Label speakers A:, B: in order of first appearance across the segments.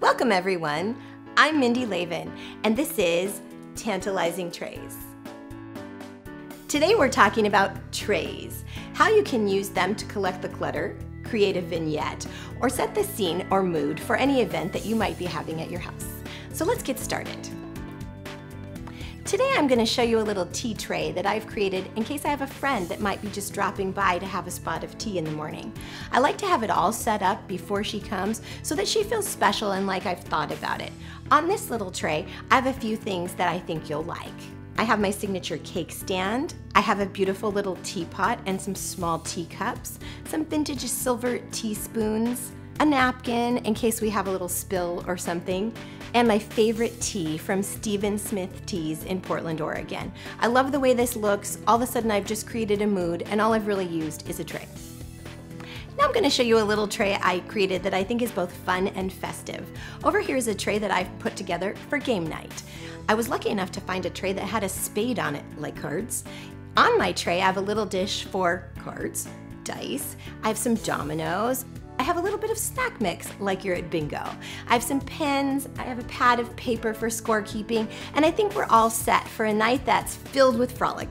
A: Welcome everyone, I'm Mindy Laven, and this is Tantalizing Trays. Today we're talking about trays, how you can use them to collect the clutter, create a vignette, or set the scene or mood for any event that you might be having at your house. So let's get started. Today I'm going to show you a little tea tray that I've created in case I have a friend that might be just dropping by to have a spot of tea in the morning. I like to have it all set up before she comes so that she feels special and like I've thought about it. On this little tray, I have a few things that I think you'll like. I have my signature cake stand, I have a beautiful little teapot and some small teacups, some vintage silver teaspoons, a napkin in case we have a little spill or something, and my favorite tea from Stephen Smith Teas in Portland, Oregon. I love the way this looks. All of a sudden I've just created a mood and all I've really used is a tray. Now I'm going to show you a little tray I created that I think is both fun and festive. Over here is a tray that I've put together for game night. I was lucky enough to find a tray that had a spade on it, like cards. On my tray I have a little dish for cards, dice, I have some dominoes, I have a little bit of snack mix like you're at bingo. I have some pens, I have a pad of paper for scorekeeping, and I think we're all set for a night that's filled with frolic.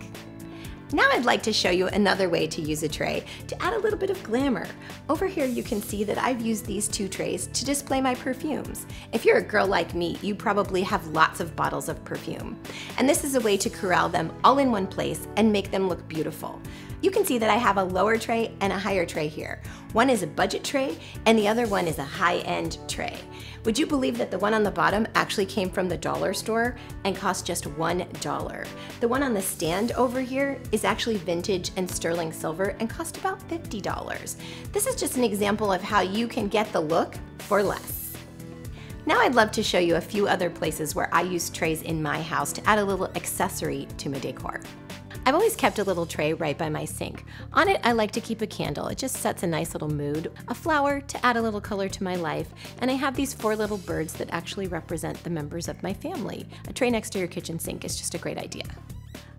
A: Now I'd like to show you another way to use a tray to add a little bit of glamour. Over here you can see that I've used these two trays to display my perfumes. If you're a girl like me, you probably have lots of bottles of perfume. And this is a way to corral them all in one place and make them look beautiful. You can see that I have a lower tray and a higher tray here. One is a budget tray and the other one is a high-end tray. Would you believe that the one on the bottom actually came from the dollar store and cost just $1? The one on the stand over here is actually vintage and sterling silver and cost about $50. This is just an example of how you can get the look for less. Now I'd love to show you a few other places where I use trays in my house to add a little accessory to my decor. I've always kept a little tray right by my sink. On it, I like to keep a candle. It just sets a nice little mood, a flower to add a little color to my life, and I have these 4 little birds that actually represent the members of my family. A tray next to your kitchen sink is just a great idea.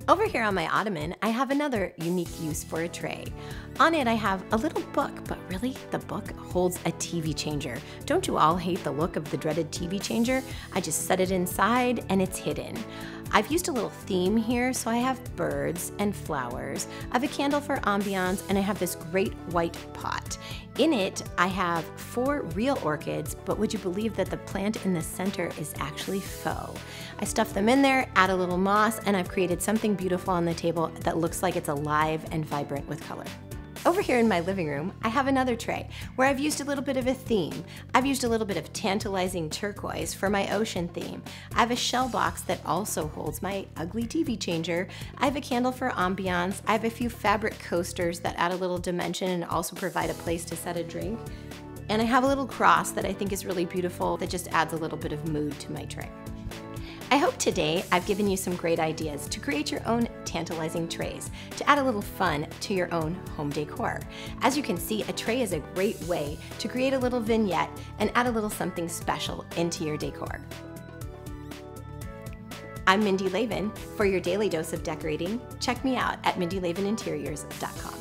A: Over here on my ottoman, I have another unique use for a tray. On it, I have a little book, but really, the book holds a TV changer. Don't you all hate the look of the dreaded TV changer? I just set it inside and it's hidden. I've used a little theme here, so I have birds and flowers. I have a candle for ambiance, and I have this great white pot. In it, I have 4 real orchids, but would you believe that the plant in the center is actually faux? I stuffed them in there, add a little moss, and I've created something beautiful on the table that looks like it's alive and vibrant with color. Over here in my living room, I have another tray where I've used a little bit of a theme. I've used a little bit of tantalizing turquoise for my ocean theme. I have a shell box that also holds my ugly TV changer. I have a candle for ambiance. I have a few fabric coasters that add a little dimension and also provide a place to set a drink. And I have a little cross that I think is really beautiful that just adds a little bit of mood to my tray. I hope today I've given you some great ideas to create your own tantalizing trays, to add a little fun to your own home decor. As you can see, a tray is a great way to create a little vignette and add a little something special into your decor. I'm Mindy Laven. For your daily dose of decorating, check me out at mindylaveninteriors.com.